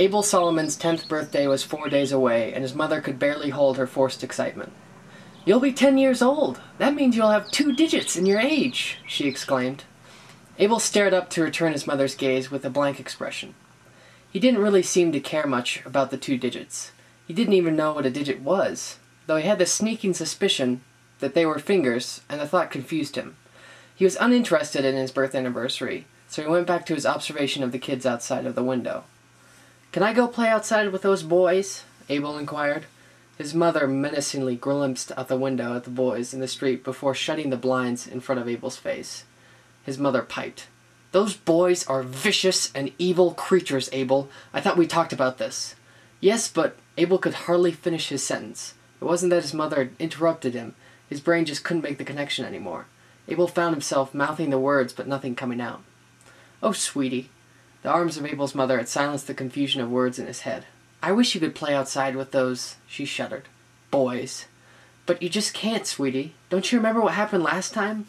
Abel Solomon's 10th birthday was 4 days away, and his mother could barely hold her forced excitement. "You'll be 10 years old! That means you'll have 2 digits in your age!" she exclaimed. Abel stared up to return his mother's gaze with a blank expression. He didn't really seem to care much about the 2 digits. He didn't even know what a digit was, though he had the sneaking suspicion that they were fingers, and the thought confused him. He was uninterested in his birth anniversary, so he went back to his observation of the kids outside of the window. "Can I go play outside with those boys?" Abel inquired. His mother menacingly glimpsed out the window at the boys in the street before shutting the blinds in front of Abel's face. His mother piped, "Those boys are vicious and evil creatures, Abel. I thought we talked about this." "Yes, but—" Abel could hardly finish his sentence. It wasn't that his mother interrupted him. His brain just couldn't make the connection anymore. Abel found himself mouthing the words, but nothing coming out. "Oh, sweetie." The arms of Abel's mother had silenced the confusion of words in his head. "I wish you could play outside with those," she shuddered, "boys." "But you just can't, sweetie. Don't you remember what happened last time?"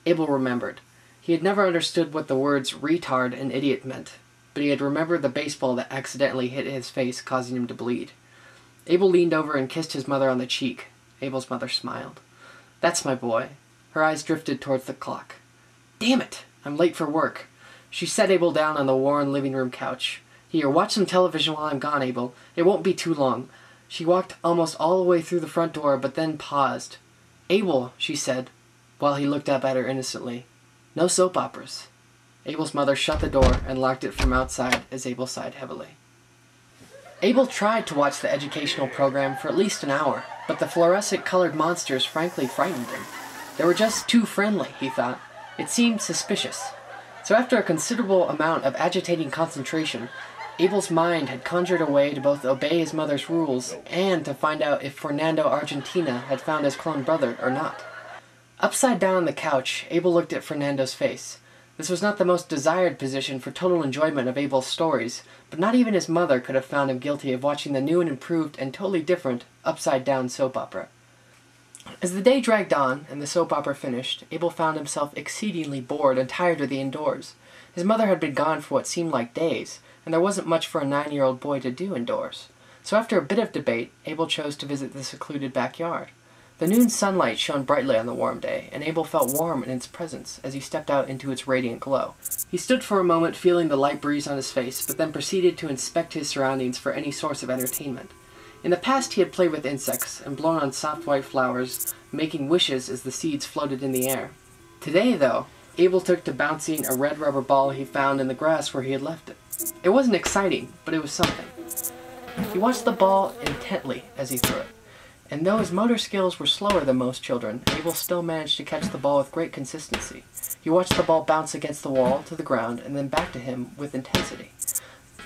Abel remembered. He had never understood what the words retard and idiot meant, but he had remembered the baseball that accidentally hit his face, causing him to bleed. Abel leaned over and kissed his mother on the cheek. Abel's mother smiled. "That's my boy." Her eyes drifted towards the clock. "Damn it! I'm late for work." She set Abel down on the worn living room couch. "Here, watch some television while I'm gone, Abel. It won't be too long." She walked almost all the way through the front door, but then paused. "Abel," she said, while he looked up at her innocently, "no soap operas." Abel's mother shut the door and locked it from outside as Abel sighed heavily. Abel tried to watch the educational program for at least an hour, but the fluorescent-colored monsters frankly frightened him. They were just too friendly, he thought. It seemed suspicious. So after a considerable amount of agitating concentration, Abel's mind had conjured a way to both obey his mother's rules and to find out if Fernando Argentina had found his clone brother or not. Upside down on the couch, Abel looked at Fernando's face. This was not the most desired position for total enjoyment of Abel's stories, but not even his mother could have found him guilty of watching the new and improved and totally different upside-down soap opera. As the day dragged on and the soap opera finished, Abel found himself exceedingly bored and tired of the indoors. His mother had been gone for what seemed like days, and there wasn't much for a 9-year-old boy to do indoors. So after a bit of debate, Abel chose to visit the secluded backyard. The noon sunlight shone brightly on the warm day, and Abel felt warm in its presence as he stepped out into its radiant glow. He stood for a moment feeling the light breeze on his face, but then proceeded to inspect his surroundings for any source of entertainment. In the past he had played with insects and blown on soft white flowers, making wishes as the seeds floated in the air. Today, though, Abel took to bouncing a red rubber ball he found in the grass where he had left it. It wasn't exciting, but it was something. He watched the ball intently as he threw it, and though his motor skills were slower than most children, Abel still managed to catch the ball with great consistency. He watched the ball bounce against the wall, to the ground, and then back to him with intensity.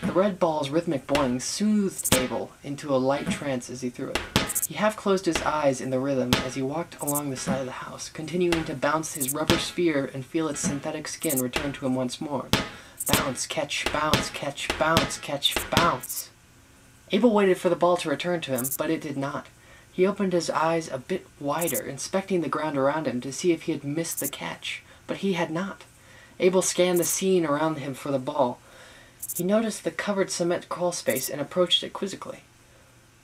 The red ball's rhythmic boing soothed Abel into a light trance as he threw it. He half closed his eyes in the rhythm as he walked along the side of the house, continuing to bounce his rubber sphere and feel its synthetic skin return to him once more. Bounce, catch, bounce, catch, bounce, catch, bounce. Abel waited for the ball to return to him, but it did not. He opened his eyes a bit wider, inspecting the ground around him to see if he had missed the catch, but he had not. Abel scanned the scene around him for the ball. He noticed the covered cement crawl space and approached it quizzically.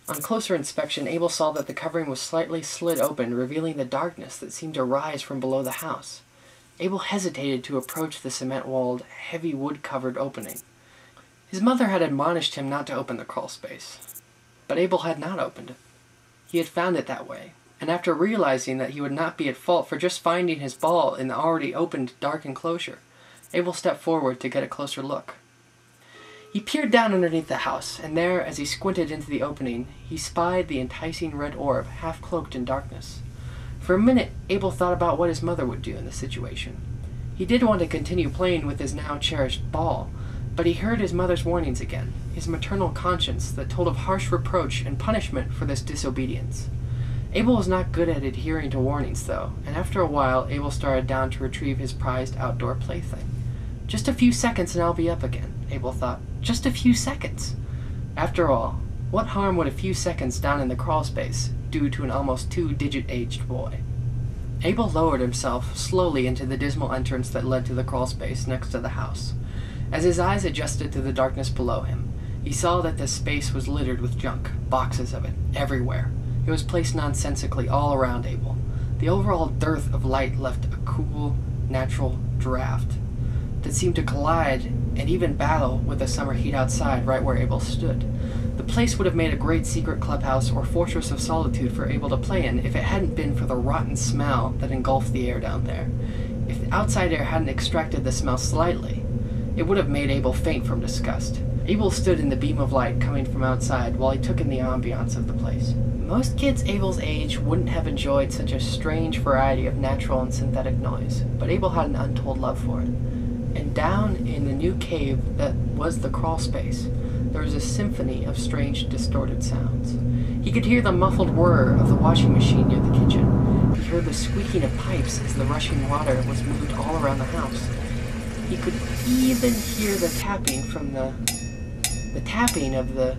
On closer inspection, Abel saw that the covering was slightly slid open, revealing the darkness that seemed to rise from below the house. Abel hesitated to approach the cement-walled, heavy wood-covered opening. His mother had admonished him not to open the crawl space, but Abel had not opened it. He had found it that way, and after realizing that he would not be at fault for just finding his ball in the already opened dark enclosure, Abel stepped forward to get a closer look. He peered down underneath the house, and there, as he squinted into the opening, he spied the enticing red orb, half-cloaked in darkness. For a minute, Abel thought about what his mother would do in the situation. He did want to continue playing with his now-cherished ball, but he heard his mother's warnings again, his maternal conscience that told of harsh reproach and punishment for this disobedience. Abel was not good at adhering to warnings, though, and after a while, Abel started down to retrieve his prized outdoor plaything. Just a few seconds and I'll be up again, Abel thought. Just a few seconds. After all, what harm would a few seconds down in the crawl space do to an almost 2-digit aged boy? Abel lowered himself slowly into the dismal entrance that led to the crawl space next to the house. As his eyes adjusted to the darkness below him, he saw that the space was littered with junk, boxes of it, everywhere. It was placed nonsensically all around Abel. The overall dearth of light left a cool, natural draft that seemed to collide and even battle with the summer heat outside right where Abel stood. The place would have made a great secret clubhouse or fortress of solitude for Abel to play in if it hadn't been for the rotten smell that engulfed the air down there. If the outside air hadn't extracted the smell slightly, it would have made Abel faint from disgust. Abel stood in the beam of light coming from outside while he took in the ambiance of the place. Most kids Abel's age wouldn't have enjoyed such a strange variety of natural and synthetic noise, but Abel had an untold love for it. And down in the new cave that was the crawl space, there was a symphony of strange, distorted sounds. He could hear the muffled whir of the washing machine near the kitchen. He heard the squeaking of pipes as the rushing water was moved all around the house. He could even hear the tapping from the tapping of the...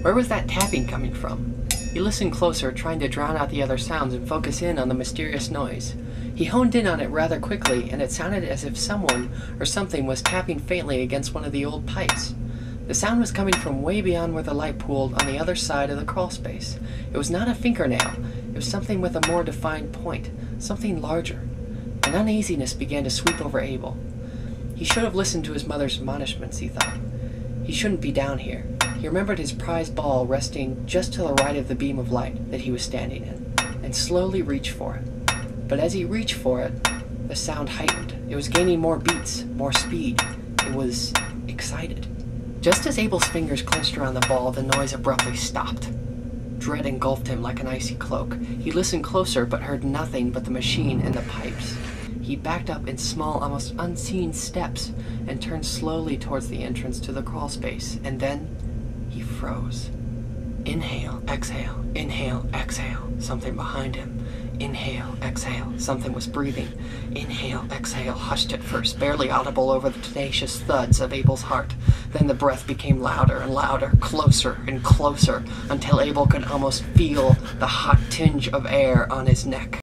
Where was that tapping coming from? He listened closer, trying to drown out the other sounds and focus in on the mysterious noise. He honed in on it rather quickly, and it sounded as if someone or something was tapping faintly against one of the old pipes. The sound was coming from way beyond where the light pooled on the other side of the crawl space. It was not a fingernail. It was something with a more defined point, something larger. An uneasiness began to sweep over Abel. He should have listened to his mother's admonishments, he thought. He shouldn't be down here. He remembered his prized ball resting just to the right of the beam of light that he was standing in, and slowly reached for it. But as he reached for it, the sound heightened. It was gaining more beats, more speed. It was excited. Just as Abel's fingers clenched around the ball, the noise abruptly stopped. Dread engulfed him like an icy cloak. He listened closer, but heard nothing but the machine and the pipes. He backed up in small, almost unseen steps and turned slowly towards the entrance to the crawl space, and then he froze. Inhale, exhale, inhale, exhale. Something behind him. Inhale, exhale. Something was breathing. Inhale, exhale, hushed at first, barely audible over the tenacious thuds of Abel's heart. Then the breath became louder and louder, closer and closer, until Abel could almost feel the hot tinge of air on his neck.